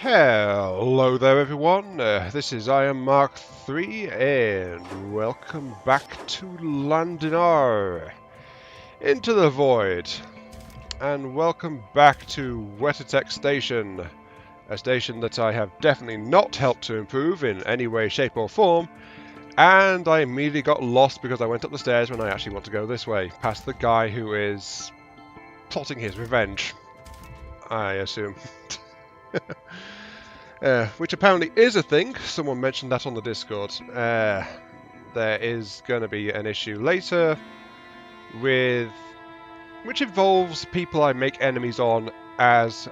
Hello there everyone, this is I am Mark 3 and welcome back to Landinar, Into the Void, and welcome back to Wettertek Station, a station that I have definitely not helped to improve in any way, shape or form, and I immediately got lost because I went up the stairs when I actually want to go this way, past the guy who is plotting his revenge, I assume. Which apparently is a thing. Someone mentioned that on the Discord. There is going to be an issue later with which involves people I make enemies of as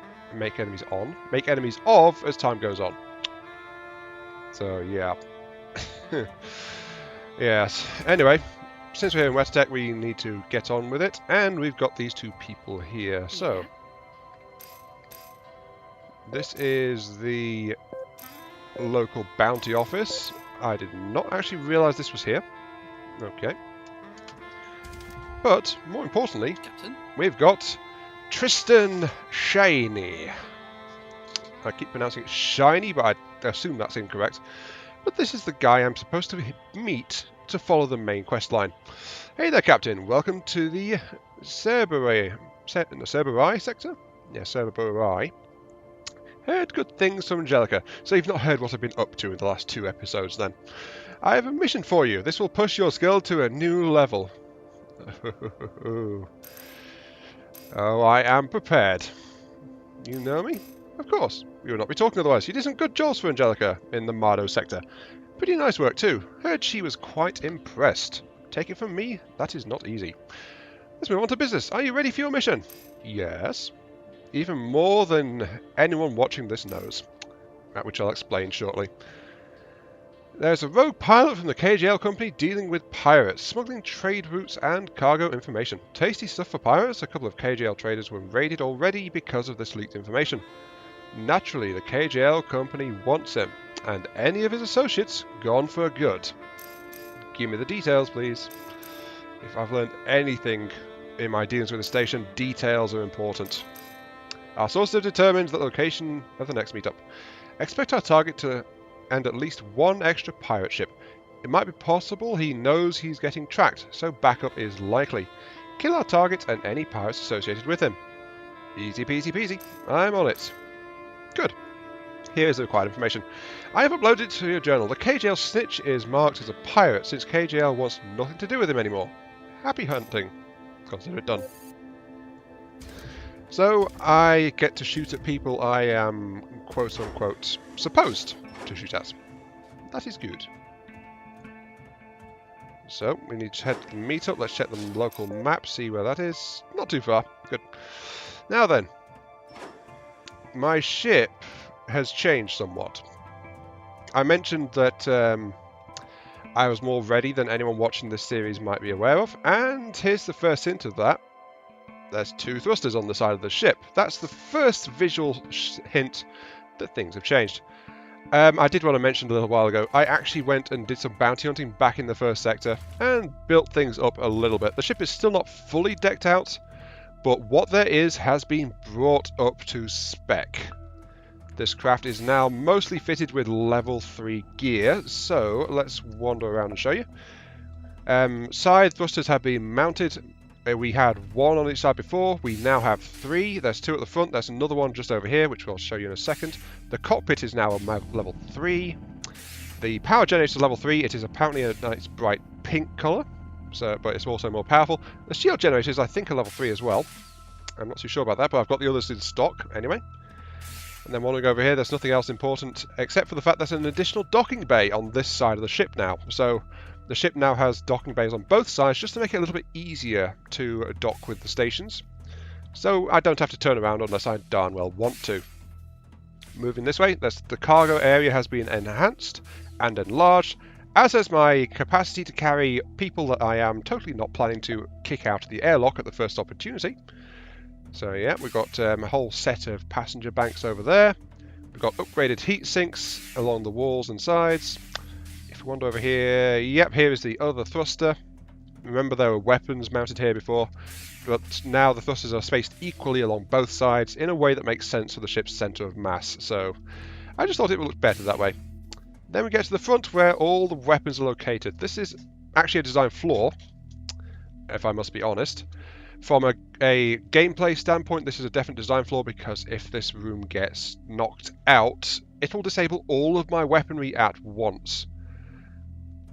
time goes on. So yeah. Yes. Anyway, since we're here in Wettertek, we need to get on with it, and we've got these two people here. So this is the local bounty office. I did not actually realise this was here. Okay. But, more importantly, Captain? we've got Tristan Shiny. I keep pronouncing it Shiny, but I assume that's incorrect. But this is the guy I'm supposed to meet to follow the main quest line. Hey there, Captain. Welcome to the Cerberus sector? Yeah, Cerberus. Heard good things from Angelica, so you've not heard what I've been up to in the last 2 episodes then. I have a mission for you. This will push your skill to a new level. Oh, I am prepared. You know me? Of course. We would not be talking otherwise. You did some good jobs for Angelica in the Mardo sector. Pretty nice work too. Heard she was quite impressed. Take it from me, that is not easy. Let's move on to business. Are you ready for your mission? Yes. Even more than anyone watching this knows, which I'll explain shortly. There's a rogue pilot from the KGL company dealing with pirates, smuggling trade routes and cargo information. Tasty stuff for pirates. A couple of KGL traders were raided already because of this leaked information. Naturally, the KGL company wants him, and any of his associates gone for good. Give me the details, please. If I've learned anything in my dealings with the station, details are important. Our sources have determined the location of the next meetup. Expect our target to end at least one extra pirate ship. It might be possible he knows he's getting tracked, so backup is likely. Kill our target and any pirates associated with him. Easy peasy peasy. I'm on it. Good. Here's the required information. I have uploaded it to your journal. The KGL snitch is marked as a pirate since KGL wants nothing to do with him anymore. Happy hunting. Consider it done. So, I get to shoot at people I am, quote-unquote, supposed to shoot at. That is good. So, we need to head to the meetup. Let's check the local map, see where that is. Not too far. Good. Now then. My ship has changed somewhat. I mentioned that I was more ready than anyone watching this series might be aware of, and here's the first hint of that. There's 2 thrusters on the side of the ship. That's the first visual hint that things have changed. I did want to mention a little while ago, I actually went and did some bounty hunting back in the first sector and built things up a little bit. The ship is still not fully decked out, but what there is has been brought up to spec. This craft is now mostly fitted with level 3 gear, so let's wander around and show you. Side thrusters have been mounted. We had 1 on each side before, we now have 3. There's 2 at the front, there's another one just over here, which I'll show you in a second. The cockpit is now on level 3. The power generator is level 3, it is apparently a nice bright pink colour, but it's also more powerful. The shield generator is, I think, a level 3 as well. I'm not too sure about that, but I've got the others in stock anyway. And then wandering over here, there's nothing else important, except for the fact there's an additional docking bay on this side of the ship now. So the ship now has docking bays on both sides, just to make it a little bit easier to dock with the stations. So I don't have to turn around unless I darn well want to. Moving this way, the cargo area has been enhanced and enlarged, as has my capacity to carry people that I am totally not planning to kick out of the airlock at the first opportunity. So yeah, we've got a whole set of passenger banks over there. We've got upgraded heat sinks along the walls and sides. If we wander over here, yep, here is the other thruster. Remember there were weapons mounted here before, but now the thrusters are spaced equally along both sides in a way that makes sense for the ship's centre of mass, so I just thought it would look better that way. Then we get to the front where all the weapons are located. This is actually a design flaw, if I must be honest. From a gameplay standpoint, this is a definite design flaw because if this room gets knocked out, it will disable all of my weaponry at once.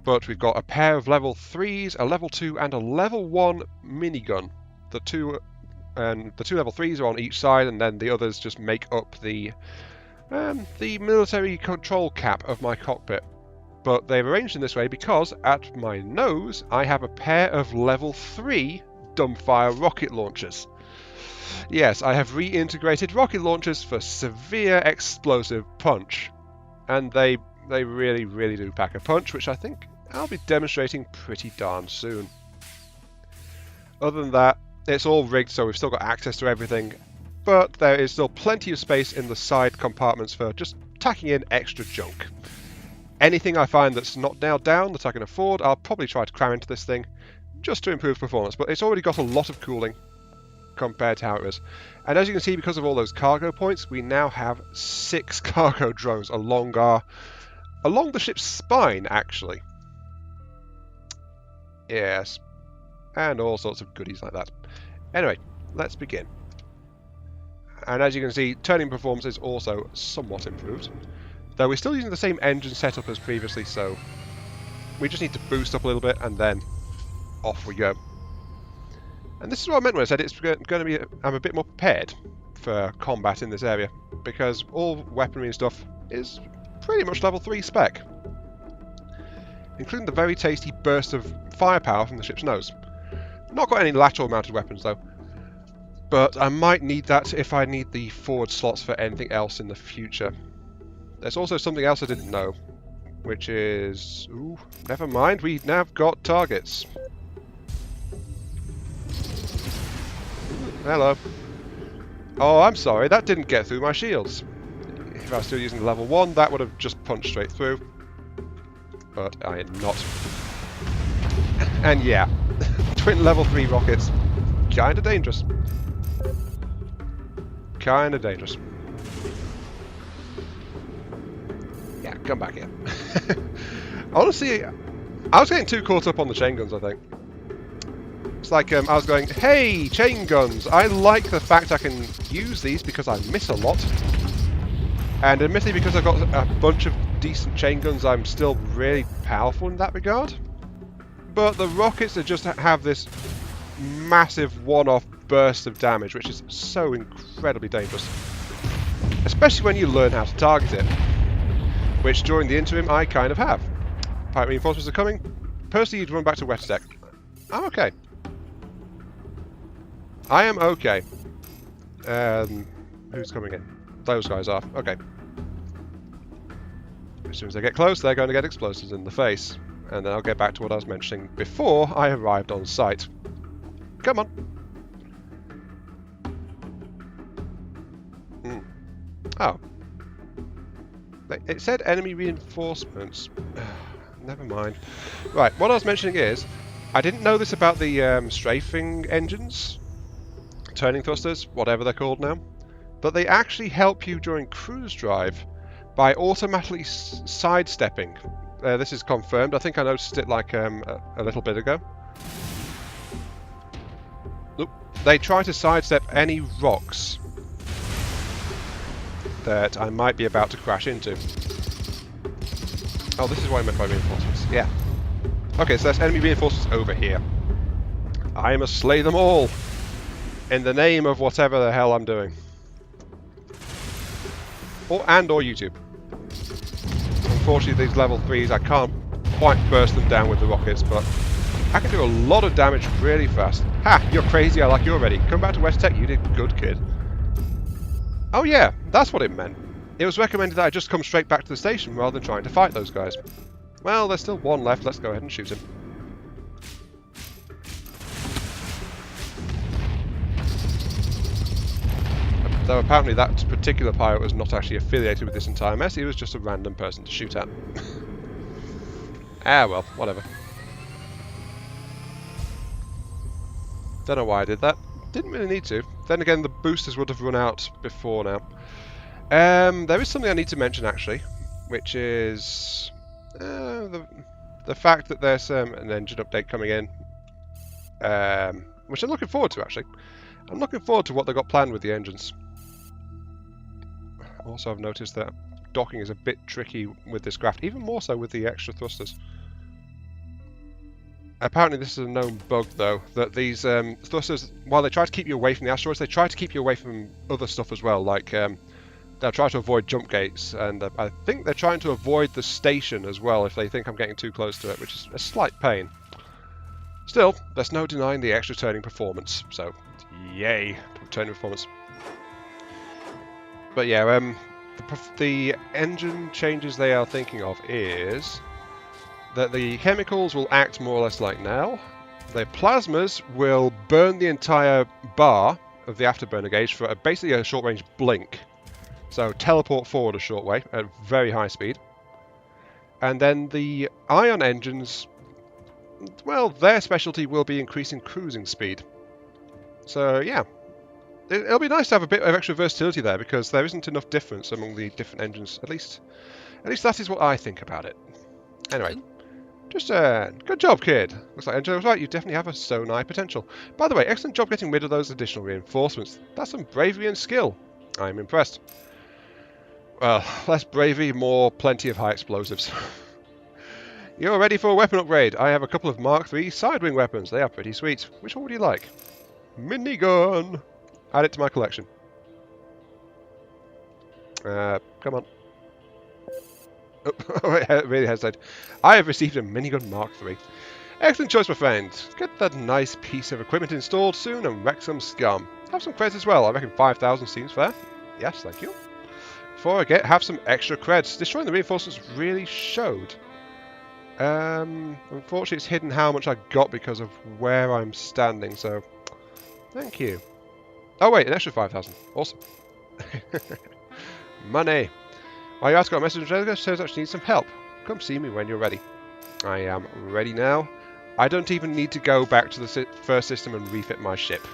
But we've got a pair of level 3s, a level 2 and a level 1 minigun. The two level 3s are on each side, and then the others just make up the military control cap of my cockpit. But they've arranged in this way because at my nose I have a pair of level 3 dumbfire rocket launchers. Yes, I have reintegrated rocket launchers for severe explosive punch. And they really, really do pack a punch, which I think I'll be demonstrating pretty darn soon. Other than that, it's all rigged so we've still got access to everything, but there is still plenty of space in the side compartments for just tacking in extra junk. Anything I find that's not nailed down that I can afford, I'll probably try to cram into this thing just to improve performance, but it's already got a lot of cooling compared to how it was. And as you can see, because of all those cargo points, we now have 6 cargo drones along the ship's spine, actually. Yes, and all sorts of goodies like that. Anyway, let's begin. And as you can see, turning performance is also somewhat improved, though we're still using the same engine setup as previously, so we just need to boost up a little bit and then off we go. And this is what I meant when I said it's going to be, I'm a bit more prepared for combat in this area, because all weaponry and stuff is pretty much level 3 spec, including the very tasty burst of firepower from the ship's nose. Not got any lateral mounted weapons though, but I might need that if I need the forward slots for anything else in the future. There's also something else I didn't know, which is... ooh, never mind, we now have got targets. Hello. Oh, I'm sorry, that didn't get through my shields. If I was still using level 1, that would have just punched straight through. But I am not. And yeah, twin level 3 rockets, kinda dangerous. Kinda dangerous. Yeah, come back here. Honestly, I was getting too caught up on the chain guns, I think. It's like I was going, hey, chain guns! I like the fact I can use these because I miss a lot. And admittedly, because I've got a bunch of decent chain guns, I'm still really powerful in that regard. But the rockets that just have this massive one-off burst of damage, which is so incredibly dangerous. Especially when you learn how to target it. Which, during the interim, I kind of have. Pirate reinforcements are coming. Personally, you'd run back to Wettertek. I'm okay. I am okay. Who's coming in? Those guys are. Okay. As soon as they get close, they're going to get explosives in the face. And then I'll get back to what I was mentioning before I arrived on site. Come on. Oh. It said enemy reinforcements. Never mind. Right, what I was mentioning is, I didn't know this about the strafing engines, turning thrusters, whatever they're called now, but they actually help you during cruise drive by automatically sidestepping. This is confirmed. I think I noticed it like a little bit ago. Look, they try to sidestep any rocks that I might be about to crash into. Oh, this is what I meant by reinforcements. Yeah. Okay, so there's enemy reinforcements over here. I must slay them all in the name of whatever the hell I'm doing. Or YouTube. Unfortunately, these level 3s, I can't quite burst them down with the rockets, but I can do a lot of damage really fast. Ha! You're crazy, I like you already. Come back to Wettertek, you did good, kid. Oh yeah, that's what it meant. It was recommended that I just come straight back to the station rather than trying to fight those guys. Well, there's still one left, let's go ahead and shoot him. Though apparently that particular pirate was not actually affiliated with this entire mess, he was just a random person to shoot at. Ah well, whatever. Don't know why I did that. Didn't really need to. Then again, the boosters would have run out before now. There is something I need to mention actually, which is the fact that there's an engine update coming in, which I'm looking forward to actually. I'm looking forward to what they've got planned with the engines. Also, I've noticed that docking is a bit tricky with this craft, even more so with the extra thrusters. Apparently this is a known bug though, that these thrusters, while they try to keep you away from the asteroids, they try to keep you away from other stuff as well, like they'll try to avoid jump gates, and I think they're trying to avoid the station as well if they think I'm getting too close to it, which is a slight pain. Still, there's no denying the extra turning performance, so yay, turning performance. But yeah, the engine changes they are thinking of is that the chemicals will act more or less like now. The plasmas will burn the entire bar of the afterburner gauge for basically a short-range blink. So teleport forward a short way at very high speed. And then the ion engines, well, their specialty will be increasing cruising speed. So yeah, it'll be nice to have a bit of extra versatility there, because there isn't enough difference among the different engines. At least that is what I think about it. Anyway, just good job, kid. Looks like Angela was right. You definitely have a Sonai potential. By the way, excellent job getting rid of those additional reinforcements. That's some bravery and skill. I'm impressed. Well, less bravery, more plenty of high explosives. You're ready for a weapon upgrade. I have a couple of Mark III side-wing weapons. They are pretty sweet. Which one would you like? Minigun! Add it to my collection. Come on. Oh, I really hesitate. I have received a Minigun Mark III. Excellent choice, my friend. Get that nice piece of equipment installed soon and wreck some scum. Have some creds as well. I reckon 5,000 seems fair. Yes, thank you. Before I have some extra creds. Destroying the reinforcements really showed. Unfortunately, it's hidden how much I got because of where I'm standing, so thank you. Oh wait, an extra 5,000. Awesome. Money. Why you ask got a message from Angelica? Says that she needs some help. Come see me when you're ready. I am ready now. I don't even need to go back to the first system and refit my ship.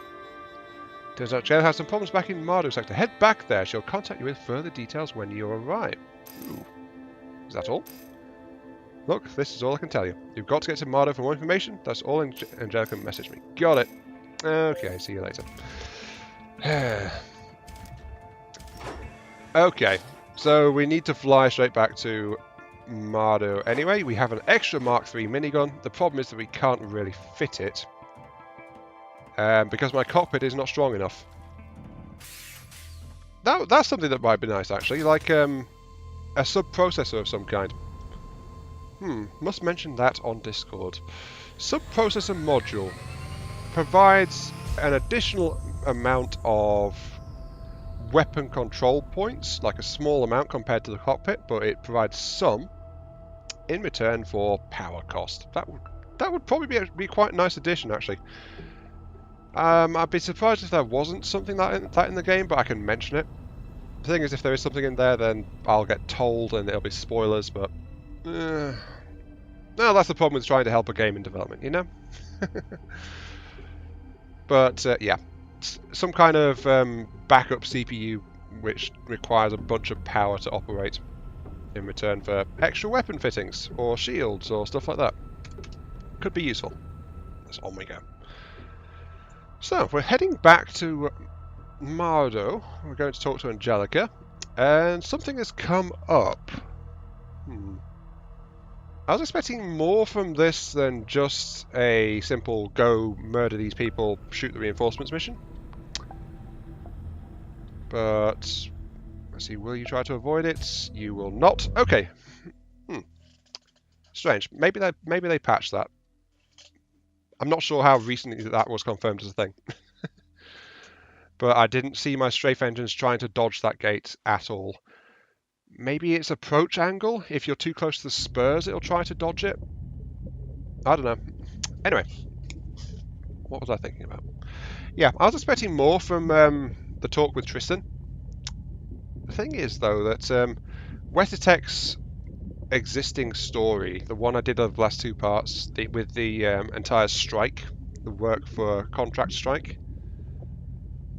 Turns out Angelica has some problems back in Mardu sector. Head back there. She'll contact you with further details when you arrive. Ooh. Is that all? Look, this is all I can tell you. You've got to get to Mardu for more information. That's all Angelica messaged me. Got it. Okay, see you later. Okay, so we need to fly straight back to Mardu. Anyway, we have an extra Mark III minigun. The problem is that we can't really fit it. Because my cockpit is not strong enough. That's something that might be nice, actually. Like a sub-processor of some kind. Must mention that on Discord. Sub-processor module provides an additional amount of weapon control points, like a small amount compared to the cockpit, but it provides some in return for power cost. That would probably be quite a nice addition, actually. I'd be surprised if there wasn't something like that in the game, but I can mention it. The thing is, if there is something in there, then I'll get told and it'll be spoilers, but no, that's the problem with trying to help a game in development, you know? But yeah, some kind of backup CPU which requires a bunch of power to operate in return for extra weapon fittings or shields or stuff like that. Could be useful. That's on we go. So, we're heading back to Mardu. We're going to talk to Angelica, and something has come up. I was expecting more from this than just a simple go murder these people, shoot the reinforcements mission. But let's see, will you try to avoid it? You will not. Okay. Strange. Maybe they patched that. I'm not sure how recently that was confirmed as a thing. But I didn't see my strafe engines trying to dodge that gate at all. Maybe it's approach angle. If you're too close to the spurs, it'll try to dodge it. I don't know. Anyway, what was I thinking about? Yeah, I was expecting more from the talk with Tristan. The thing is, though, that Wettertek's existing story, the one I did of the last two parts, with the entire strike the work for a contract strike.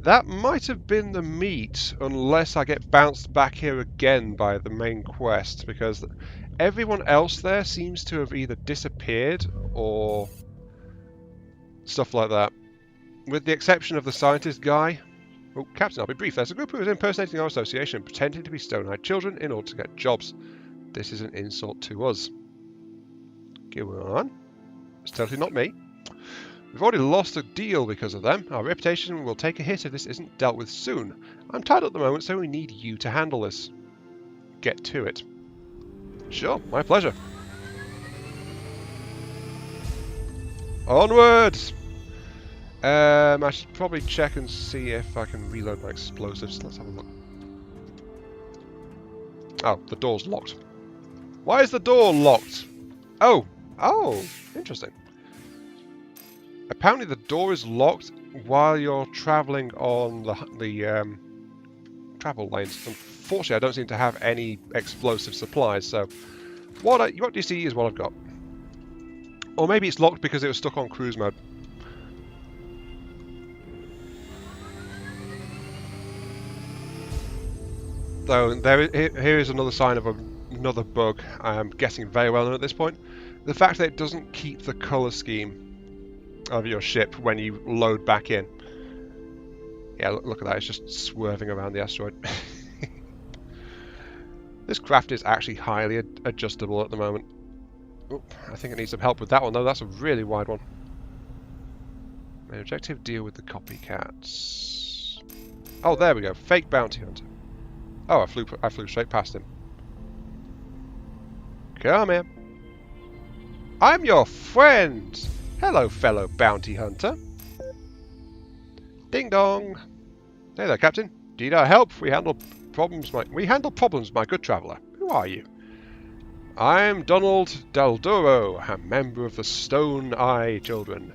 That might have been the meat, unless I get bounced back here again by the main quest, because everyone else there seems to have either disappeared or stuff like that. With the exception of the scientist guy. Oh, Captain, I'll be brief. There's a group who is impersonating our association, pretending to be stone-eyed children in order to get jobs. This is an insult to us. Go on. It's totally not me. We've already lost a deal because of them. Our reputation will take a hit if this isn't dealt with soon. I'm tired at the moment, so we need you to handle this. Get to it. Sure, my pleasure. Onwards! I should probably check and see if I can reload my explosives. Let's have a look. Oh, the door's locked. Why is the door locked? Oh! Oh! Interesting. Apparently the door is locked while you're travelling on the travel lanes. Unfortunately, I don't seem to have any explosive supplies, so what you see is what I've got. Or maybe it's locked because it was stuck on cruise mode. So here is another sign of another bug I'm guessing very well known at this point. The fact that it doesn't keep the colour scheme of your ship when you load back in. Yeah, look at that, it's just swerving around the asteroid. This craft is actually highly adjustable at the moment. Oop, I think it needs some help with that one though, that's a really wide one. Main objective, deal with the copycats. Oh, there we go, fake bounty hunter. Oh, I flew straight past him. Come here. I'm your friend! Hello, fellow bounty hunter. Ding dong. Hey there, Captain. Do you need our help? We handle problems, my good traveller. Who are you? I'm Donald Dalduro, a member of the Stone Eye Children.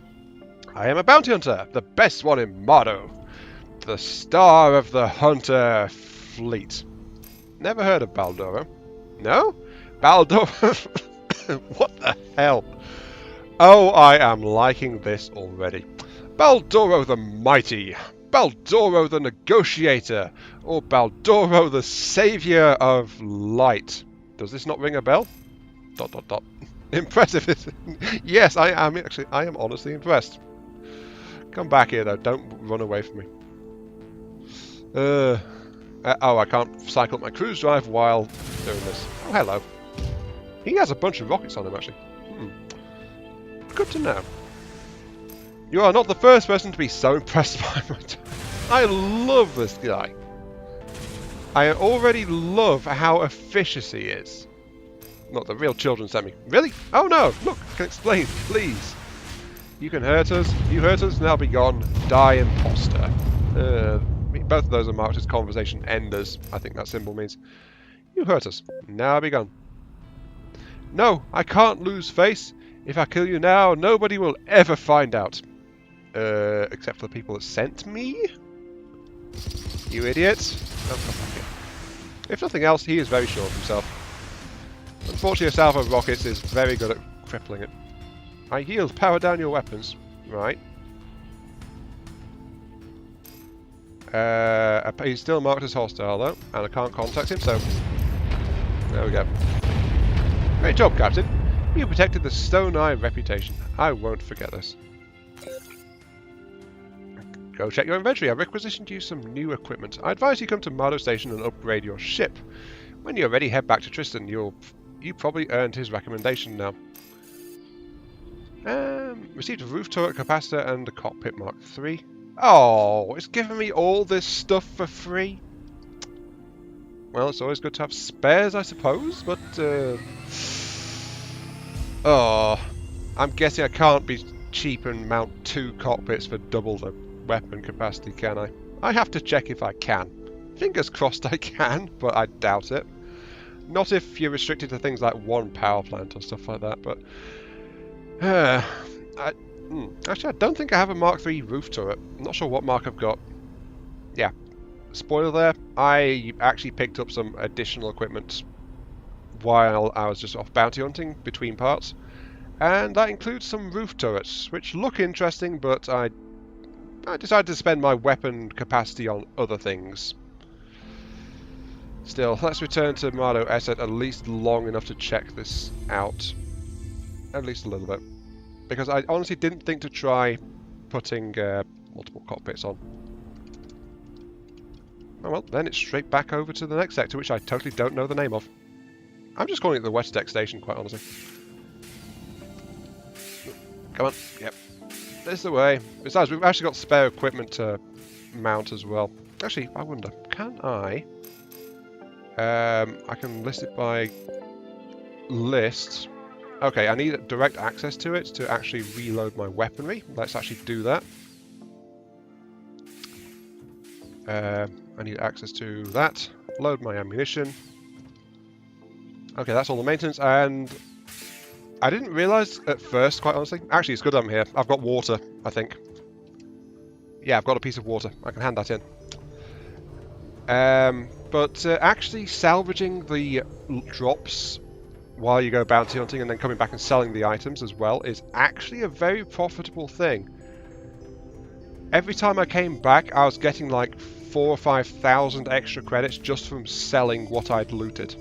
I am a bounty hunter, the best one in Mardo. The star of the Hunter Fleet. Never heard of Baldoro. No? Baldoro... What the hell? Oh, I am liking this already. Baldoro the Mighty, Baldoro the Negotiator, or Baldoro the Saviour of Light. Does this not ring a bell? ... Impressive. Yes, I am honestly impressed. Come back here though, don't run away from me. Oh, I can't cycle up my cruise drive while doing this. Oh, hello. He has a bunch of rockets on him, actually. Good to know. You are not the first person to be so impressed by my... I love this guy. I already love how efficient he is. Not the real children sent me. Really? Oh no! Look, I can explain, please. You can hurt us. You hurt us, now be gone. Die, imposter. Both of those are marked as conversation enders. I think that symbol means. You hurt us. Now be gone. No, I can't lose face. If I kill you now, nobody will ever find out. Except for the people that sent me? You idiot. Oh, come back here. If nothing else, he is very sure of himself. Unfortunately, a salvo of rockets is very good at crippling it. I yield. Power down your weapons. Right. He's still marked as hostile though, and I can't contact him, so... There we go. Great job, Captain. You protected the Stone Eye reputation. I won't forget this. Go check your inventory. I've requisitioned you some new equipment. I advise you come to Mardo Station and upgrade your ship. When you're ready, head back to Tristan. You probably earned his recommendation now. Received a roof turret capacitor and a cockpit Mark III. Oh, it's giving me all this stuff for free. Well, it's always good to have spares, I suppose, but... Oh, I'm guessing I can't be cheap and mount 2 cockpits for double the weapon capacity, can I? I have to check if I can. Fingers crossed I can, but I doubt it. Not if you're restricted to things like 1 power plant or stuff like that, but... Actually, I don't think I have a Mark III roof turret. I'm not sure what mark I've got. Yeah. Spoiler there, I actually picked up some additional equipment while I was just off bounty hunting between parts. And that includes some roof turrets, which look interesting, but I decided to spend my weapon capacity on other things. Still, let's return to Mardo Esset at least long enough to check this out. At least a little bit. Because I honestly didn't think to try putting multiple cockpits on. Oh well, then it's straight back over to the next sector, which I totally don't know the name of. I'm just calling it the Wettertek station, quite honestly. Come on, yep. This is the way. Besides, we've actually got spare equipment to mount as well. Actually, I wonder, can I can list it by list. Okay, I need direct access to it to actually reload my weaponry. Let's actually do that. I need access to that. Load my ammunition. Okay, that's all the maintenance, and I didn't realise at first, quite honestly. Actually, it's good I'm here. I've got water, I think. Yeah, I've got a piece of water. I can hand that in. But actually salvaging the drops while you go bounty hunting and then coming back and selling the items as well is actually a very profitable thing. Every time I came back, I was getting like 4,000 or 5,000 extra credits just from selling what I'd looted.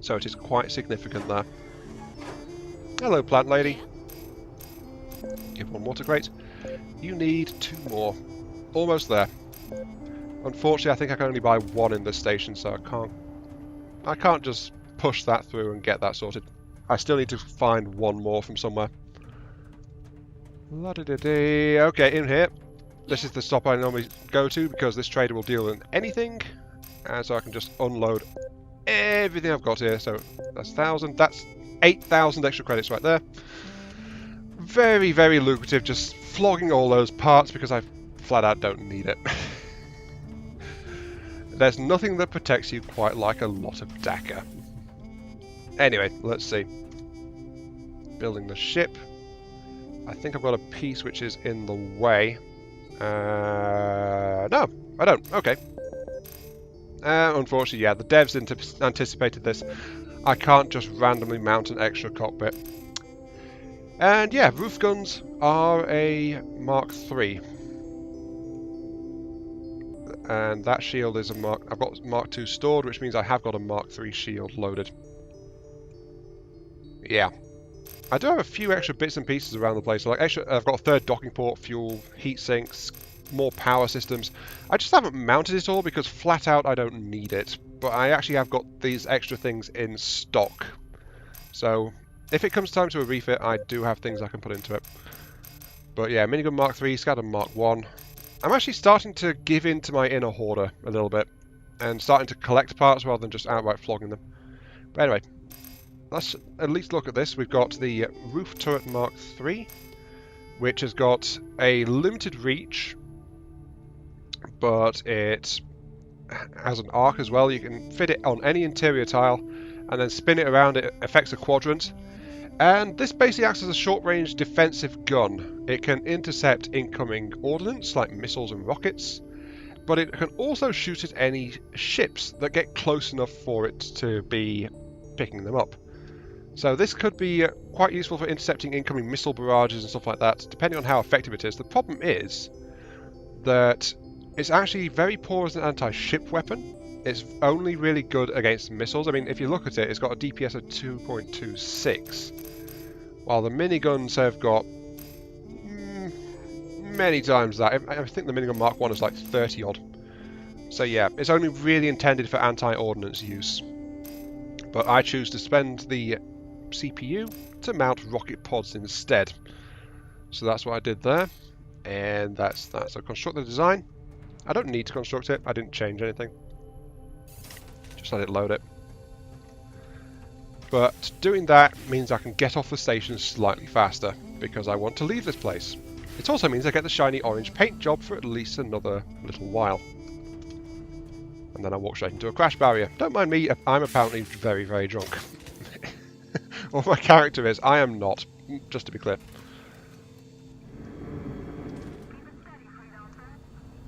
So it is quite significant there. Hello, plant lady. Give one water crate. You need 2 more. Almost there. Unfortunately, I think I can only buy 1 in this station, so I can't just push that through and get that sorted. I still need to find 1 more from somewhere. La-da-da-dee. Okay, in here. This is the stop I normally go to because this trader will deal with anything. And so I can just unload everything I've got here. So that's 1,000. That's 8,000 extra credits right there. Very, very lucrative. Just flogging all those parts because I flat out don't need it. There's nothing that protects you quite like a lot of DACA. Anyway, let's see. Building the ship. I think I've got a piece which is in the way. No, I don't. Okay. Unfortunately, yeah, the devs anticipated this. I can't just randomly mount an extra cockpit. And yeah, roof guns are a Mark III. And that shield is a I've got Mark II stored, which means I have got a Mark III shield loaded. Yeah. I do have a few extra bits and pieces around the place. So like I've got a 3rd docking port, fuel, heat sinks, more power systems. I just haven't mounted it all because flat out I don't need it. But I actually have got these extra things in stock. So if it comes time to a refit, I do have things I can put into it. But yeah, minigun Mark III, scatter Mark I. I'm actually starting to give in to my inner hoarder a little bit. And starting to collect parts rather than just outright flogging them. But anyway, let's at least look at this. We've got the roof turret Mark III, which has got a limited reach, but it has an arc as well. You can fit it on any interior tile and then spin it around. It affects a quadrant. And this basically acts as a short-range defensive gun. It can intercept incoming ordnance, like missiles and rockets, but it can also shoot at any ships that get close enough for it to be picking them up. So this could be quite useful for intercepting incoming missile barrages and stuff like that, depending on how effective it is. The problem is that it's actually very poor as an anti-ship weapon. It's only really good against missiles. I mean, if you look at it, it's got a DPS of 2.26, while the miniguns have got many times that. I think the minigun Mark I is like 30 odd. So yeah, it's only really intended for anti-ordnance use. But I choose to spend the CPU to mount rocket pods instead. So that's what I did there. And that's that. So construct the design. I don't need to construct it. I didn't change anything. Just let it load it. But doing that means I can get off the station slightly faster because I want to leave this place. It also means I get the shiny orange paint job for at least another little while. And then I walk straight into a crash barrier. Don't mind me, I'm apparently very, very drunk. Or my character is. I am not, just to be clear.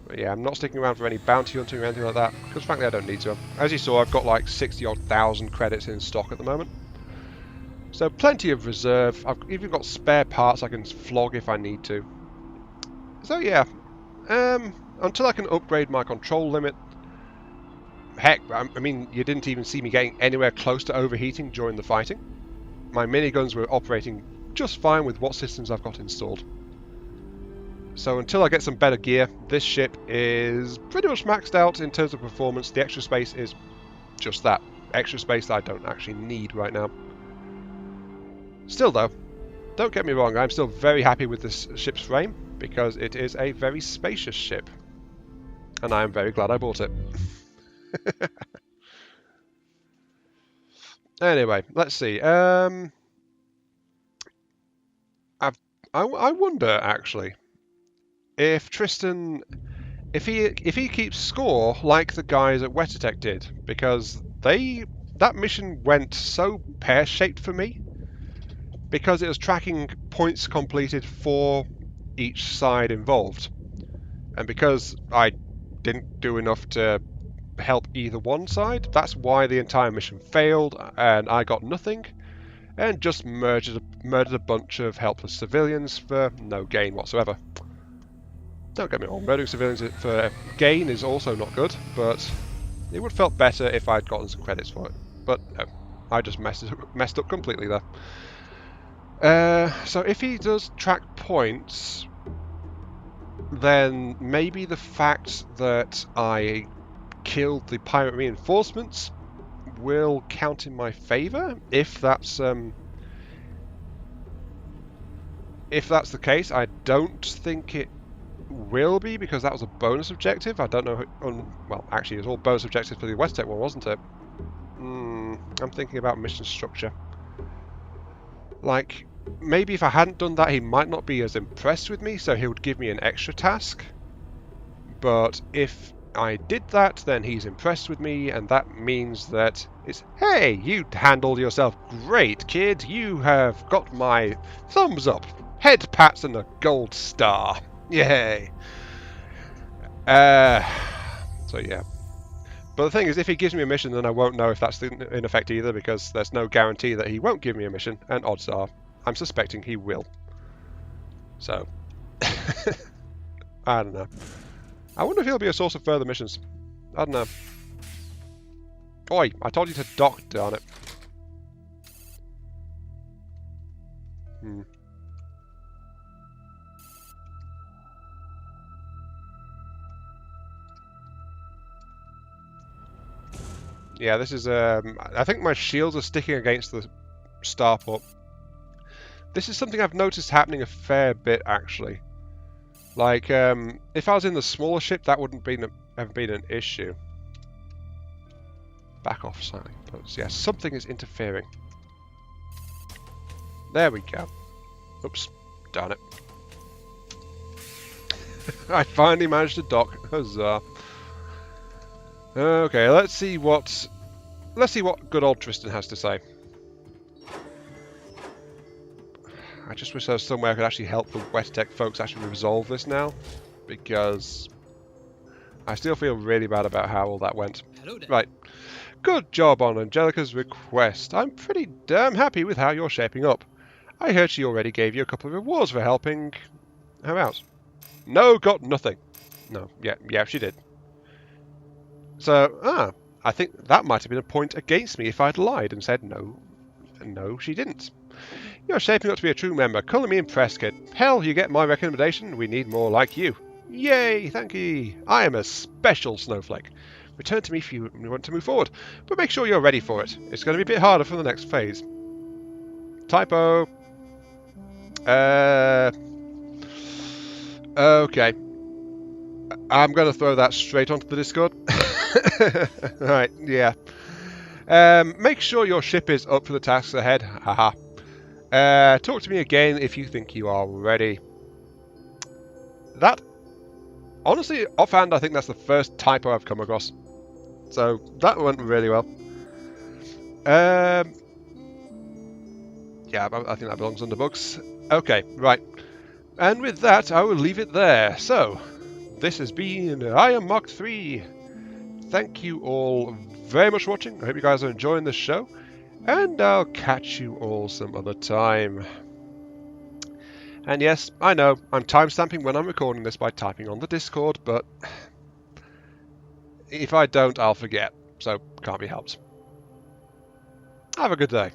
But yeah, I'm not sticking around for any bounty hunting or anything like that, because frankly I don't need to. As you saw, I've got like 60 odd thousand credits in stock at the moment. So plenty of reserve. I've even got spare parts I can flog if I need to. So yeah, until I can upgrade my control limit. Heck, I mean, you didn't even see me getting anywhere close to overheating during the fighting. My miniguns were operating just fine with what systems I've got installed. So until I get some better gear, this ship is pretty much maxed out in terms of performance. The extra space is just that. Extra space that I don't actually need right now. Still though, don't get me wrong, I'm still very happy with this ship's frame because it is a very spacious ship. And I am very glad I bought it. Anyway, let's see. I wonder actually if Tristan, if he keeps score like the guys at Wettertek did, because that mission went so pear-shaped for me because it was tracking points completed for each side involved, and because I didn't do enough to help either one side, that's why the entire mission failed and I got nothing and just murdered a bunch of helpless civilians for no gain whatsoever. Don't get me wrong, murdering civilians for gain is also not good, but it would have felt better if I'd gotten some credits for it. But no, I just messed up completely there. So if he does track points, then maybe the fact that I killed the pirate reinforcements will count in my favour. If that's the case, I don't think it will be because that was a bonus objective. I don't know. Well, actually, it was all bonus objectives for the Wettertek one, wasn't it? I'm thinking about mission structure. Like, maybe if I hadn't done that, he might not be as impressed with me, so he would give me an extra task. But if I did that, then he's impressed with me, and that means that it's, hey, you handled yourself great, kid. You have got my thumbs up, head pats, and a gold star. Yay. So yeah. But the thing is, if he gives me a mission, then I won't know if that's in effect either, because there's no guarantee that he won't give me a mission, and odds are, I'm suspecting he will. So, I don't know. I wonder if he'll be a source of further missions. I don't know. Oi, I told you to dock, darn it. Yeah, this is, I think my shields are sticking against the starport. This is something I've noticed happening a fair bit, actually. Like, if I was in the smaller ship, that wouldn't have been an issue. Back off slightly. But yeah, something is interfering. There we go. Oops. Darn it. I finally managed to dock. Huzzah. Okay, let's see what good old Tristan has to say. I just wish there was somewhere I could actually help the Wettertek folks actually resolve this now, because I still feel really bad about how all that went. Right. Good job on Angelica's request. I'm pretty damn happy with how you're shaping up. I heard she already gave you a couple of rewards for helping her out. No, got nothing. No, yeah, she did. So, I think that might have been a point against me if I'd lied and said no, she didn't. You're shaping up to be a true member. Colour me impressed, kid. Hell, you get my recommendation. We need more like you. Yay, thank you. I am a special snowflake. Return to me if you want to move forward, but make sure you're ready for it. It's going to be a bit harder for the next phase. Typo. Okay. I'm going to throw that straight onto the Discord. Right, yeah. Make sure your ship is up for the tasks ahead. Haha. Talk to me again if you think you are ready. That, honestly, offhand, I think that's the first typo I've come across. So, that went really well. Yeah, I think that belongs under books. Okay, right. And with that, I will leave it there. So, this has been I Am Mark 3. Thank you all very much for watching. I hope you guys are enjoying this show. And I'll catch you all some other time. And yes, I know, I'm timestamping when I'm recording this by typing on the Discord, but if I don't, I'll forget, so can't be helped. Have a good day.